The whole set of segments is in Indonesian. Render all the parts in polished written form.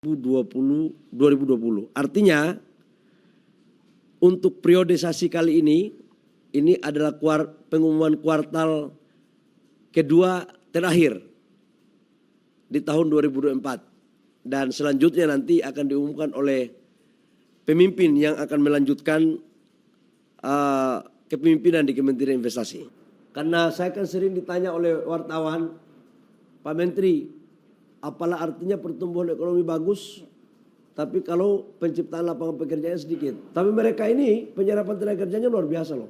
2020. Artinya untuk periodisasi kali ini adalah pengumuman kuartal kedua terakhir di tahun 2024 dan selanjutnya nanti akan diumumkan oleh pemimpin yang akan melanjutkan kepemimpinan di Kementerian Investasi. Karena saya kan sering ditanya oleh wartawan, Pak Menteri, apalah artinya pertumbuhan ekonomi bagus, tapi kalau penciptaan lapangan pekerjaan sedikit. Tapi mereka ini penyerapan tenaga kerjanya luar biasa loh.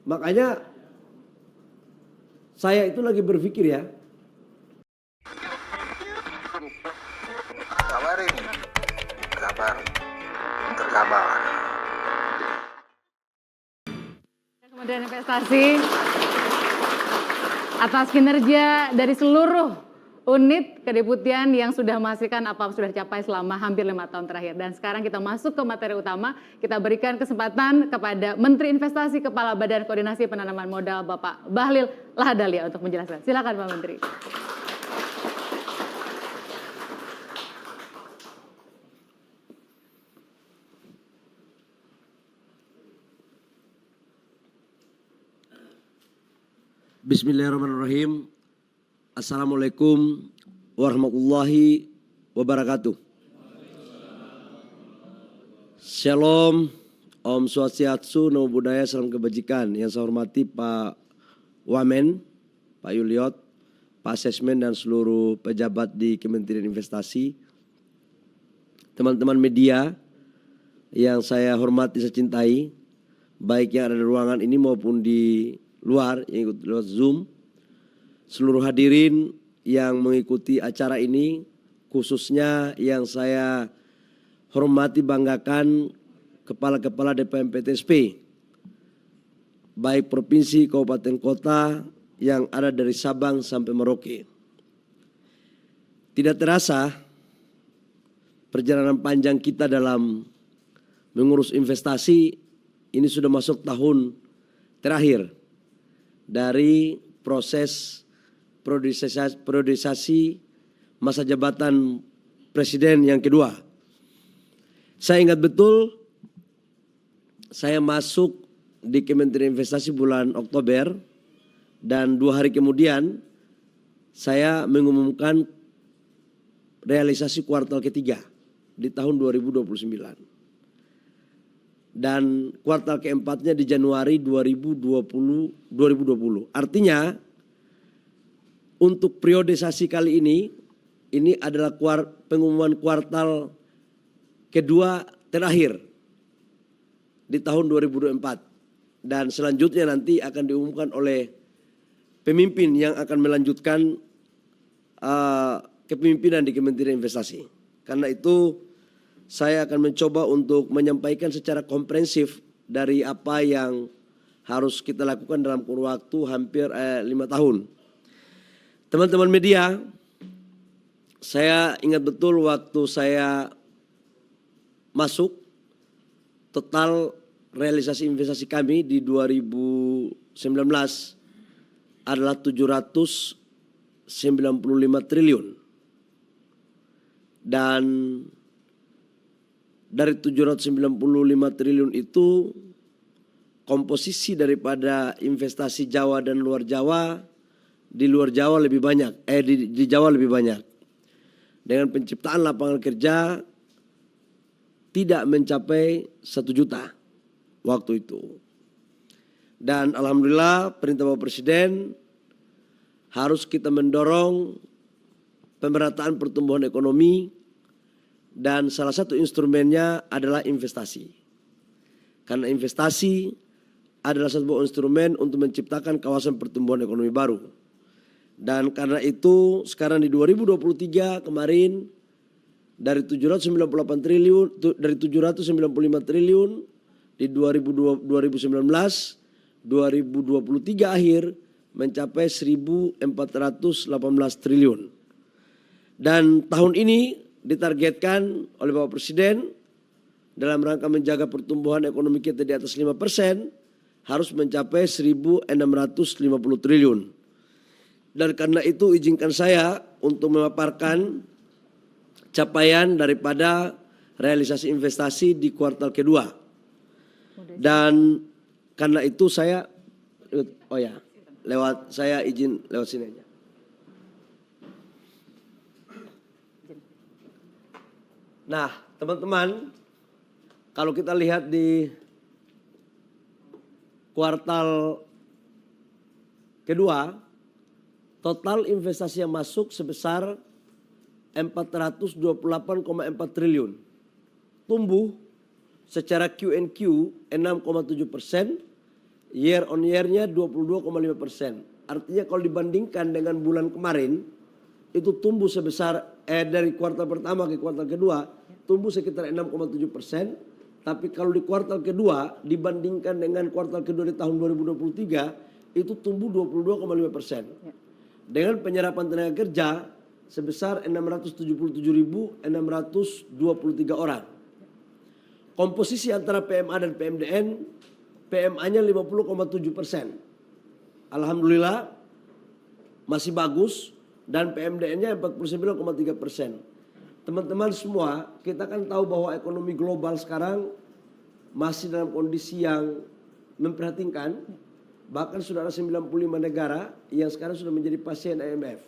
Makanya saya itu lagi berpikir ya. Kabar ini, kabar. Kementerian Investasi atas kinerja dari seluruh unit kedeputian yang sudah memastikan apa sudah dicapai selama hampir 5 tahun terakhir. Dan sekarang kita masuk ke materi utama. Kita berikan kesempatan kepada Menteri Investasi Kepala Badan Koordinasi Penanaman Modal Bapak Bahlil Lahadalia untuk menjelaskan. Silakan Pak Menteri. Bismillahirrahmanirrahim. Assalamualaikum warahmatullahi wabarakatuh. Shalom, Om Swastiastu, Namo Buddhaya, Salam Kebajikan. Yang saya hormati Pak Wamen, Pak Yuliot, Pak Sesmen dan seluruh pejabat di Kementerian Investasi. Teman-teman media yang saya hormati, saya cintai, baik yang ada di ruangan ini maupun di luar yang ikut lewat Zoom. Seluruh hadirin yang mengikuti acara ini, khususnya yang saya hormati banggakan kepala-kepala DPM PTSP, baik provinsi, kabupaten, kota yang ada dari Sabang sampai Merauke. Tidak terasa perjalanan panjang kita dalam mengurus investasi ini sudah masuk tahun terakhir dari proses periodisasi masa jabatan presiden yang kedua. Saya ingat betul saya masuk di Kementerian Investasi bulan Oktober dan 2 hari kemudian saya mengumumkan realisasi kuartal ketiga di tahun 2029. Dan kuartal keempatnya di Januari 2020. Artinya untuk periodisasi kali ini adalah pengumuman kuartal kedua terakhir di tahun 2024 dan selanjutnya nanti akan diumumkan oleh pemimpin yang akan melanjutkan kepemimpinan di Kementerian Investasi. Karena itu saya akan mencoba untuk menyampaikan secara komprehensif dari apa yang harus kita lakukan dalam kurun waktu hampir 5 tahun. Teman-teman media, saya ingat betul waktu saya masuk, total realisasi investasi kami di 2019 adalah 795 triliun. Dan dari 795 triliun itu komposisi daripada investasi Jawa dan luar Jawa, di luar Jawa lebih banyak, di Jawa lebih banyak. Dengan penciptaan lapangan kerja tidak mencapai 1 juta waktu itu. Dan alhamdulillah perintah Bapak Presiden harus kita mendorong pemerataan pertumbuhan ekonomi dan salah satu instrumennya adalah investasi. Karena investasi adalah satu instrumen untuk menciptakan kawasan pertumbuhan ekonomi baru. Dan karena itu sekarang di 2023 kemarin dari 795 triliun di 2019, 2023 akhir mencapai 1.418 triliun. Dan tahun ini ditargetkan oleh Bapak Presiden dalam rangka menjaga pertumbuhan ekonomi kita di atas 5% harus mencapai 1.650 triliun. Dan karena itu izinkan saya untuk memaparkan capaian daripada realisasi investasi di kuartal kedua. Dan karena itu saya, saya izin lewat sini aja. Nah, teman-teman, kalau kita lihat di kuartal kedua, total investasi yang masuk sebesar 428,4 triliun. Tumbuh secara Q&Q 6,7%, year on year-nya 22,5%. Artinya kalau dibandingkan dengan bulan kemarin, itu tumbuh sebesar dari kuartal pertama ke kuartal kedua, tumbuh sekitar 6,7%. Tapi kalau di kuartal kedua dibandingkan dengan kuartal kedua di tahun 2023 itu tumbuh 22,5%. Dengan penyerapan tenaga kerja sebesar 677.623 orang. Komposisi antara PMA dan PMDN, PMA-nya 50,7%. Alhamdulillah masih bagus dan PMDN-nya 49,3%. Teman-teman semua, kita kan tahu bahwa ekonomi global sekarang masih dalam kondisi yang memprihatinkan. Bahkan sudah ada 95 negara yang sekarang sudah menjadi pasien IMF.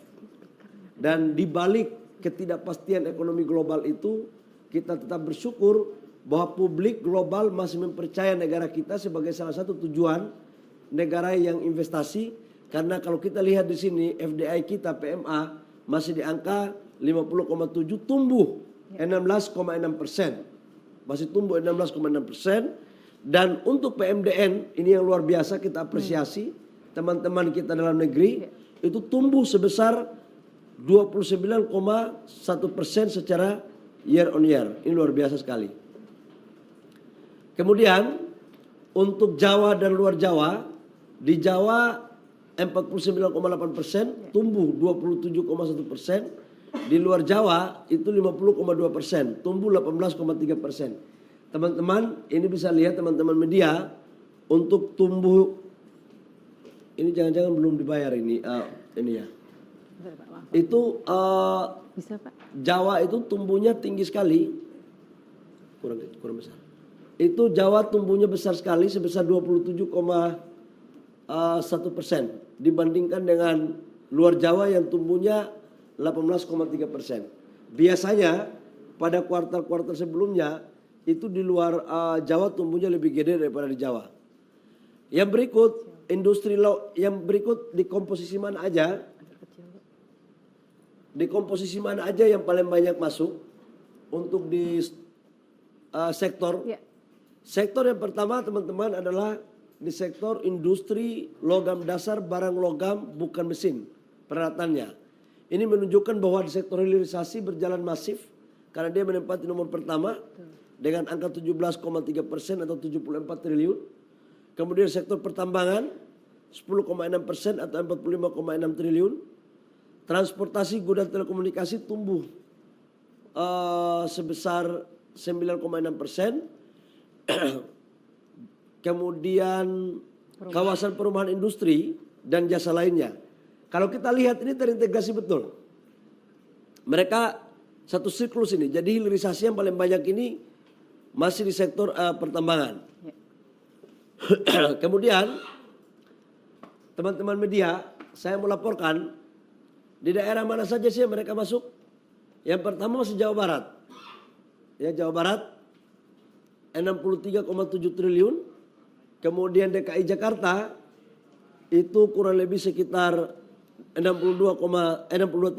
Dan di balik ketidakpastian ekonomi global itu, kita tetap bersyukur bahwa publik global masih mempercayai negara kita sebagai salah satu tujuan negara yang investasi. Karena kalau kita lihat di sini FDI kita PMA masih di angka 50,7, tumbuh 16,6%. Masih tumbuh 16,6%. Dan untuk PMDN ini yang luar biasa kita apresiasi teman-teman kita dalam negeri itu tumbuh sebesar 29,1% secara year on year. Ini luar biasa sekali. Kemudian untuk Jawa dan luar Jawa, di Jawa 49,8%, tumbuh 27,1%. Di luar Jawa itu 50,2%, tumbuh 18,3%. Teman-teman, ini bisa lihat teman-teman media untuk tumbuh ini jangan-jangan belum dibayar ini ya. Itu bisa, Pak. Jawa itu tumbuhnya tinggi sekali, kurang besar. Itu Jawa tumbuhnya besar sekali sebesar 27,1% dibandingkan dengan luar Jawa yang tumbuhnya 18,3%. Biasanya pada kuartal-kuartal sebelumnya itu di luar Jawa tumbuhnya lebih gede daripada di Jawa. Yang berikut yang berikut di komposisi mana aja? Di komposisi mana aja yang paling banyak masuk untuk di sektor? Sektor yang pertama teman-teman adalah di sektor industri logam dasar, barang logam bukan mesin peralatannya. Ini menunjukkan bahwa di sektor hilirisasi berjalan masif karena dia menempati nomor pertama dengan angka 17,3% atau 74 triliun. Kemudian sektor pertambangan 10,6% atau 45,6 triliun. Transportasi, gudang, telekomunikasi tumbuh sebesar 9,6%. Kemudian kawasan perumahan industri dan jasa lainnya. Kalau kita lihat ini terintegrasi betul. Mereka satu siklus ini. Jadi hilirisasi yang paling banyak ini masih di sektor pertambangan. Kemudian teman-teman media, saya mau laporkan di daerah mana saja sih mereka masuk. Yang pertama masih Jawa Barat. Ya, Jawa Barat 63,7 triliun. Kemudian DKI Jakarta itu kurang lebih sekitar 62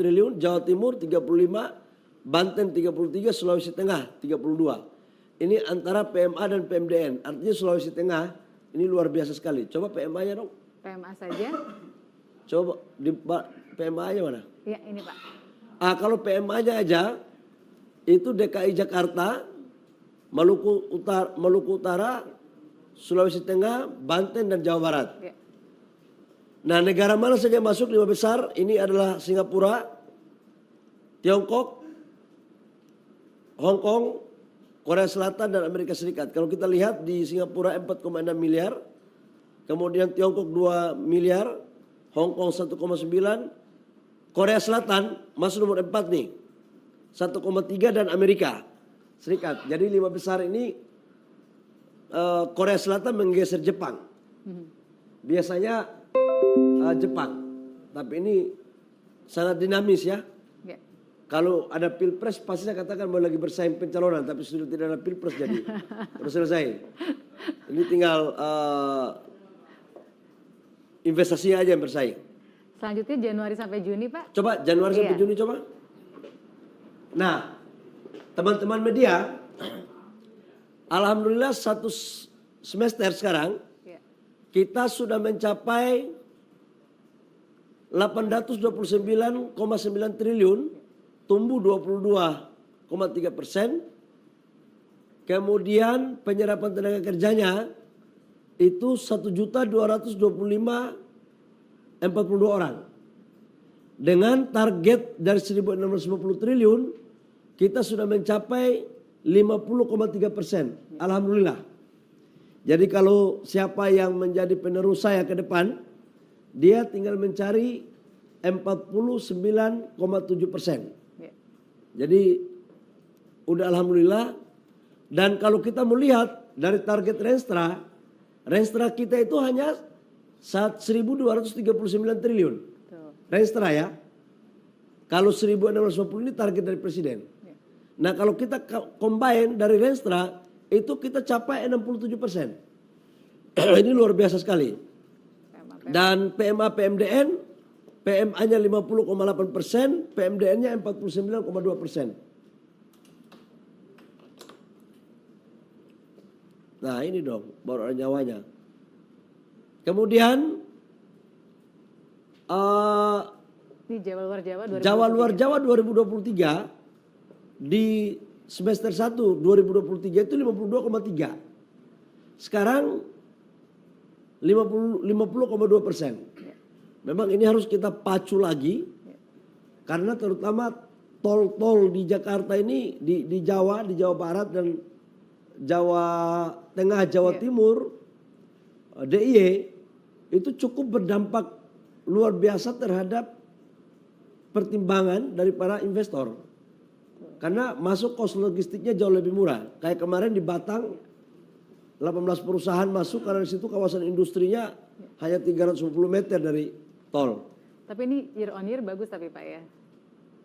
triliun, Jawa Timur 35, Banten 33, Sulawesi Tengah 32. Ini antara PMA dan PMDN. Artinya Sulawesi Tengah ini luar biasa sekali. Coba PMA-nya dong. PMA saja. Coba di PMA-nya mana? Iya, ini Pak. Kalau PMA-nya aja itu DKI Jakarta, Maluku Utara, Sulawesi Tengah, Banten dan Jawa Barat. Ya. Nah, negara mana saja masuk 5 besar? Ini adalah Singapura, Tiongkok, Hong Kong, Korea Selatan dan Amerika Serikat. Kalau kita lihat di Singapura 4,6 miliar, kemudian Tiongkok 2 miliar, Hong Kong 1,9, Korea Selatan masuk nomor 4 nih. 1,3 dan Amerika Serikat. Jadi 5 besar ini Korea Selatan menggeser Jepang. Biasanya Jepang, tapi ini sangat dinamis ya. Ya. Kalau ada pilpres pasti saya katakan mau lagi bersaing pencalonan, tapi sudah tidak ada pilpres jadi sudah selesai. Ini tinggal investasinya aja yang bersaing. Selanjutnya Januari sampai Juni, Pak. Coba Januari sampai Iya. Juni coba. Nah, teman-teman media, alhamdulillah satu semester sekarang Ya. kita sudah mencapai 829,9 triliun, tumbuh 22,3%. Kemudian penyerapan tenaga kerjanya itu 1.225.042 orang. Dengan target dari 1.650 triliun, kita sudah mencapai 50,3%. Alhamdulillah. Jadi kalau siapa yang menjadi penerus saya ke depan, dia tinggal mencari 49,7%. Ya. Jadi udah alhamdulillah. Dan kalau kita melihat dari target Renstra kita itu hanya 1.239 triliun. Tuh. Renstra ya. Kalau 1.650 ini target dari presiden. Ya. Nah kalau kita combine dari Renstra itu kita capai 67%. Ini luar biasa sekali. Dan PMA PMDN, PMA-nya 50,8%, PMDN-nya 49,2%. Nah ini dong, baru ada nyawanya. Kemudian Ini Jawa luar Jawa 2023. Jawa luar Jawa 2023 di semester 1 2023 itu 52,3. Sekarang 50,2%. Memang ini harus kita pacu lagi karena terutama tol-tol di Jakarta ini di Jawa, di Jawa Barat dan Jawa Tengah, Jawa Timur, DIY itu cukup berdampak luar biasa terhadap pertimbangan dari para investor. Karena masuk kos logistiknya jauh lebih murah. Kayak kemarin di Batang 18 perusahaan masuk karena di situ kawasan industrinya hanya 310 meter dari tol. Tapi ini year on year bagus tapi Pak ya.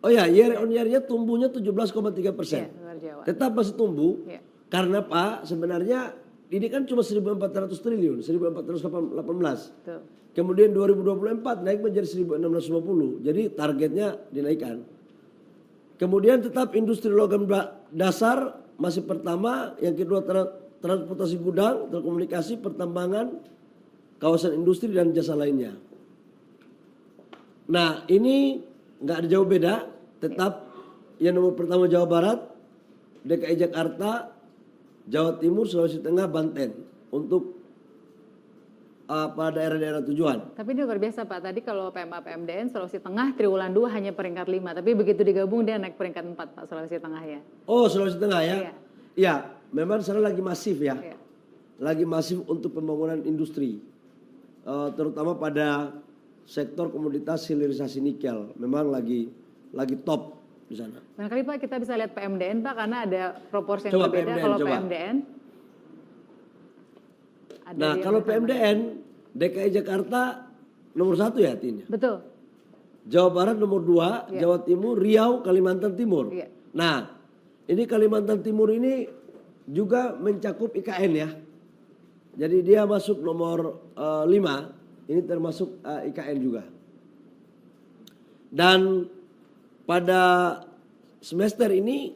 Oh ya, year on year-nya tumbuhnya 17,3%. Iya, luar Jawa. Tetap masih tumbuh. Iya. Karena Pak sebenarnya ini kan cuma 1.400 triliun, 1.418. Tuh. Kemudian 2024 naik menjadi 1.650. Jadi targetnya dinaikkan. Kemudian tetap industri logam dasar masih pertama, yang kedua transportasi gudang, telekomunikasi, pertambangan, kawasan industri dan jasa lainnya. Nah ini nggak ada jauh beda, tetap yang nomor pertama Jawa Barat, DKI Jakarta, Jawa Timur, Sulawesi Tengah, Banten untuk pada daerah-daerah tujuan. Tapi ini luar biasa Pak, tadi kalau PMA PMDN Sulawesi Tengah triwulan 2 hanya peringkat 5, tapi begitu digabung dia naik peringkat 4 Pak Sulawesi Tengah ya. Oh Sulawesi Tengah ya? Iya. Iya, memang sana lagi masif ya. Iya. Lagi masif untuk pembangunan industri. Terutama pada sektor komoditas hilirisasi nikel. Memang lagi top di sana. Barangkali Pak kita bisa lihat PMDN Pak karena ada proporsi yang Coba berbeda. PMDN, Kalau coba. PMDN ada Nah yang kalau bersama. PMDN, DKI Jakarta nomor 1 ya artinya. Betul. Jawa Barat nomor 2, Iya. Jawa Timur, Riau, Kalimantan Timur. Iya. Nah ini Kalimantan Timur ini juga mencakup IKN ya. Jadi dia masuk nomor 5, ini termasuk IKN juga. Dan pada semester ini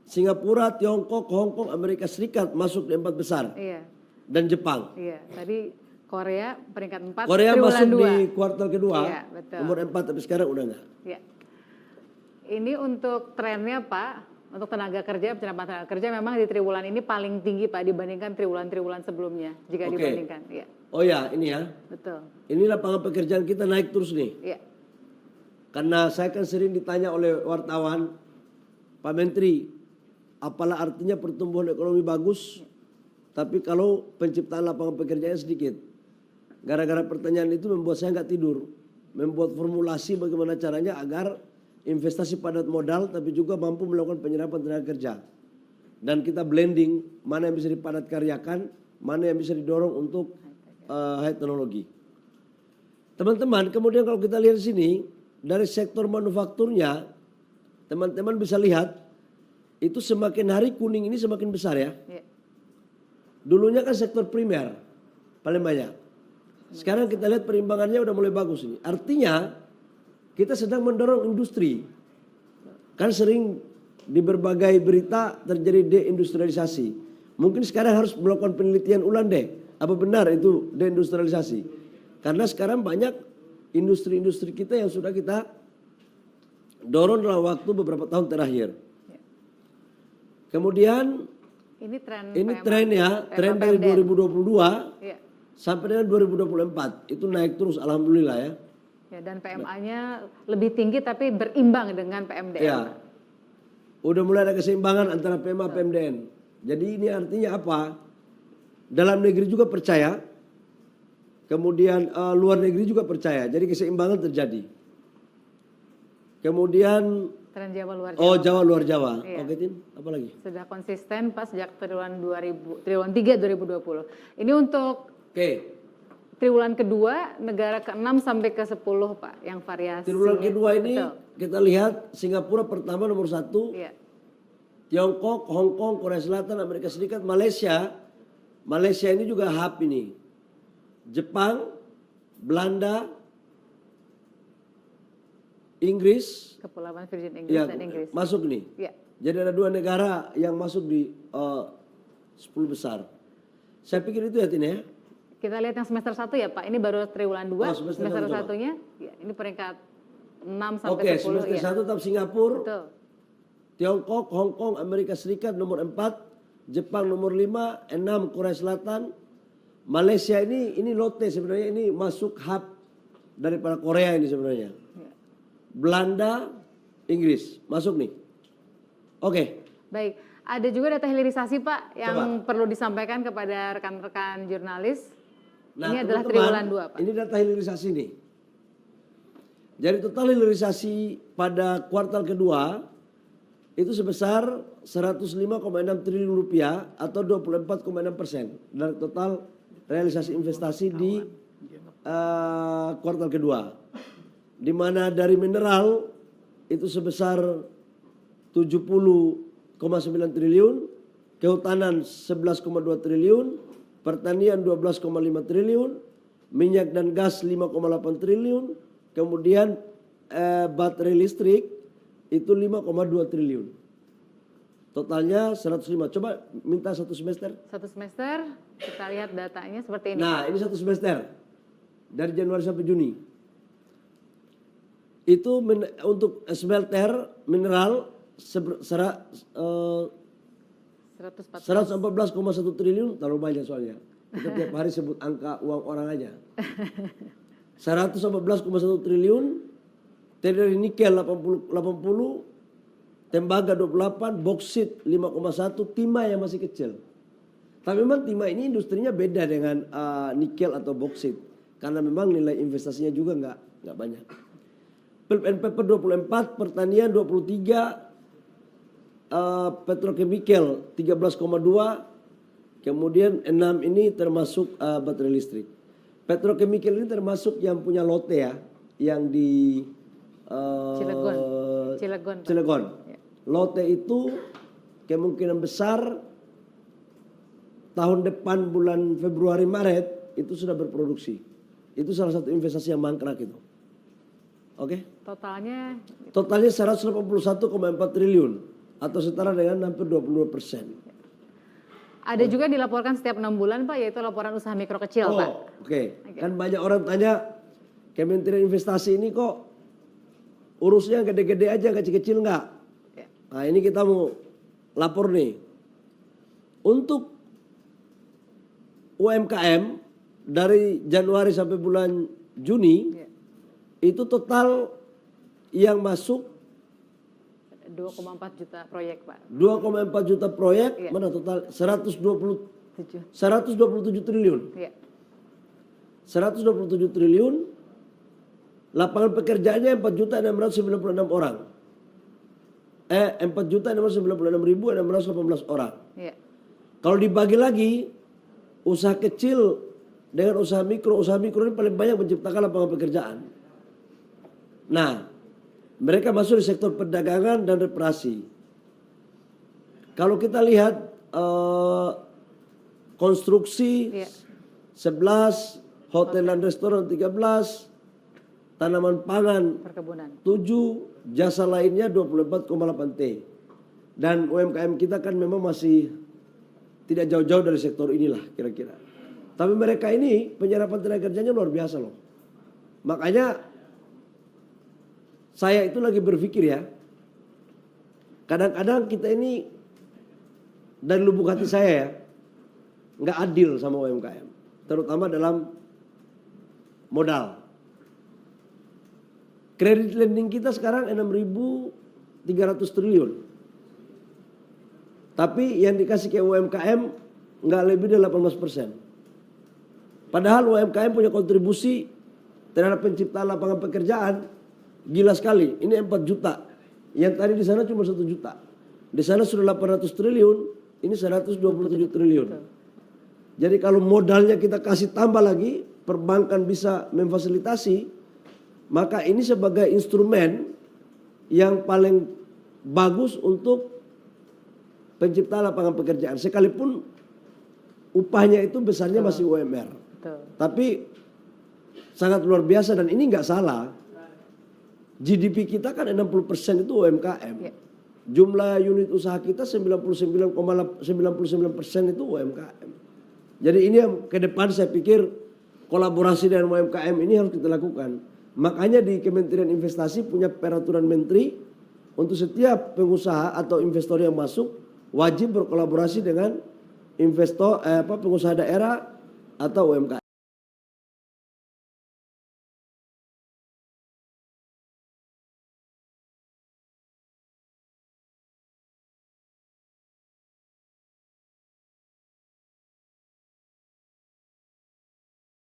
Singapura, Tiongkok, Hong Kong, Amerika Serikat masuk di 4 besar. Iya. Dan Jepang. Iya. Tadi Korea peringkat 4. Korea triwulan masuk 2. di kuartal kedua, Iya, betul. nomor 4 tapi sekarang udah enggak. Ya. Ini untuk trennya Pak, untuk tenaga kerja, penyerapan tenaga kerja memang di triwulan ini paling tinggi Pak dibandingkan triwulan-triwulan sebelumnya jika Oke. dibandingkan. Iya, Oh ya ini ya, betul. ini lapangan pekerjaan kita naik terus nih. Iya, Karena saya kan sering ditanya oleh wartawan, Pak Menteri, apalah artinya pertumbuhan ekonomi bagus, tapi kalau penciptaan lapangan pekerjaan sedikit. Gara-gara pertanyaan itu membuat saya nggak tidur, membuat formulasi bagaimana caranya agar investasi padat modal, tapi juga mampu melakukan penyerapan tenaga kerja. Dan kita blending mana yang bisa dipadat karyakan, mana yang bisa didorong untuk high teknologi. Teman-teman, kemudian kalau kita lihat di sini, dari sektor manufakturnya, teman-teman bisa lihat, itu semakin hari kuning ini semakin besar ya. Dulunya kan sektor primer, paling banyak. Sekarang kita lihat perimbangannya udah mulai bagus ini. Artinya, kita sedang mendorong industri. Kan sering di berbagai berita terjadi deindustrialisasi. Mungkin sekarang harus melakukan penelitian ulang deh. Apa benar itu deindustrialisasi? Karena sekarang banyak industri-industri kita yang sudah kita dorong dalam waktu beberapa tahun terakhir. Kemudian ini tren ya, tren dari 2022 sampai dengan 2024 itu naik terus, alhamdulillah ya. Ya, dan PMA-nya lebih tinggi tapi berimbang dengan PMDN. Ya, udah mulai ada keseimbangan antara PMA dan PMDN. Jadi ini artinya apa? Dalam negeri juga percaya, kemudian luar negeri juga percaya. Jadi keseimbangan terjadi. Kemudian tren Jawa luar Jawa. Oh, Jawa luar Jawa. Iya. Oke, Tin, apa lagi? Sudah konsisten Pak sejak triwulan 3 2020. Ini untuk triwulan kedua, negara ke-6 sampai ke-10 Pak, yang variasi. Triwulan kedua ini betul. kita lihat Singapura pertama nomor 1, Iya. Tiongkok, Hong Kong, Korea Selatan, Amerika Serikat, Malaysia. Malaysia ini juga hub ini. Jepang, Belanda, Inggris. Kepulauan Virgin Inggris Ya, dan Inggris. masuk nih. Iya. Jadi ada 2 negara yang masuk di 10 besar. Saya pikir itu ya, Tin ya. Kita lihat yang semester 1 ya Pak, ini baru triwulan 2, Oh, semester semester satu, 1-nya, ya, ini peringkat 6 sampai Oke, 10. semester Ya. 1 tetap Singapura, Betul. Tiongkok, Hong Kong, Amerika Serikat nomor 4, Jepang nomor 5, 6 Korea Selatan, Malaysia ini lote sebenarnya, ini masuk hub daripada Korea ini sebenarnya. Ya. Belanda, Inggris, masuk nih. Oke. Baik, ada juga data hilirisasi Pak yang Coba. perlu disampaikan kepada rekan-rekan jurnalis. Nah, Ini adalah teman-teman, triwulan 2 Pak. Ini data hilirisasi nih. Jadi total hilirisasi pada kuartal kedua itu sebesar 105,6 triliun rupiah atau 24,6% dari total realisasi investasi di kuartal kedua. Di mana dari mineral itu sebesar 70,9 triliun, kehutanan 11,2 triliun, pertanian 12,5 triliun, minyak dan gas 5,8 triliun, kemudian baterai listrik itu 5,2 triliun. Totalnya 105. Coba minta satu semester. Satu semester, kita lihat datanya seperti ini. Nah, ini satu semester. Dari Januari sampai Juni. Itu untuk smelter mineral 114,1 triliun, terlalu banyak soalnya. Kita tiap hari sebut angka uang orang aja. 114,1 triliun, dari nikel 80, tembaga 28, boksit 5,1, timah yang masih kecil. Tapi memang timah ini industrinya beda dengan nikel atau boksit. Karena memang nilai investasinya juga nggak banyak. Pulp and paper 24, pertanian 23, petrochemical 13,2, kemudian 6 ini termasuk baterai listrik. Petrochemical ini termasuk yang punya lote ya, yang di Cilegon. Cilegon. Ya. Lote itu kemungkinan besar tahun depan bulan Februari Maret itu sudah berproduksi. Itu salah satu investasi yang mangkrak itu. Oke? Totalnya 181,4 triliun atau setara dengan hampir 22%. ada juga dilaporkan setiap 6 bulan Pak, yaitu laporan usaha mikro kecil Pak. Oke. Kan banyak orang tanya, Kementerian Investasi ini kok urusnya gede-gede aja, kecil-kecil enggak? Ya. Nah, ini kita mau lapor nih. Untuk UMKM dari Januari sampai bulan Juni, Ya. itu total yang masuk 2,4 juta proyek Pak. 2,4 juta proyek, Iya. mana total 127 7. triliun. Ya. 127 triliun, lapangan pekerjaannya 4.696 orang. 4.696.618 orang. Iya. Kalau dibagi lagi, usaha kecil dengan usaha mikro ini paling banyak menciptakan lapangan pekerjaan. Nah, mereka masuk di sektor perdagangan dan reparasi. Kalau kita lihat konstruksi 11, hotel dan restoran 13, tanaman pangan Perkebunan 7, jasa lainnya 24,8 T. Dan UMKM kita kan memang masih tidak jauh-jauh dari sektor inilah kira-kira. Tapi mereka ini penyerapan tenaga kerjanya luar biasa loh. Makanya saya itu lagi berpikir ya, kadang-kadang kita ini dari lubuk hati saya ya, nggak adil sama UMKM, terutama dalam modal. Kredit lending kita sekarang 6.300 triliun. Tapi yang dikasih ke UMKM nggak lebih dari 18%. Padahal UMKM punya kontribusi terhadap penciptaan lapangan pekerjaan gila sekali. Ini 4 juta. Yang tadi di sana cuma 1 juta. Di sana sudah 800 triliun, ini 127 triliun. Jadi kalau modalnya kita kasih tambah lagi, perbankan bisa memfasilitasi, maka ini sebagai instrumen yang paling bagus untuk penciptaan lapangan pekerjaan. Sekalipun upahnya itu besarnya masih UMR. Tapi sangat luar biasa dan ini nggak salah. GDP kita kan 60% itu UMKM. Jumlah unit usaha kita 99,99% itu UMKM. Jadi ini yang ke depan saya pikir kolaborasi dengan UMKM ini harus kita lakukan. Makanya di Kementerian Investasi punya peraturan menteri untuk setiap pengusaha atau investor yang masuk wajib berkolaborasi dengan pengusaha daerah atau UMKM.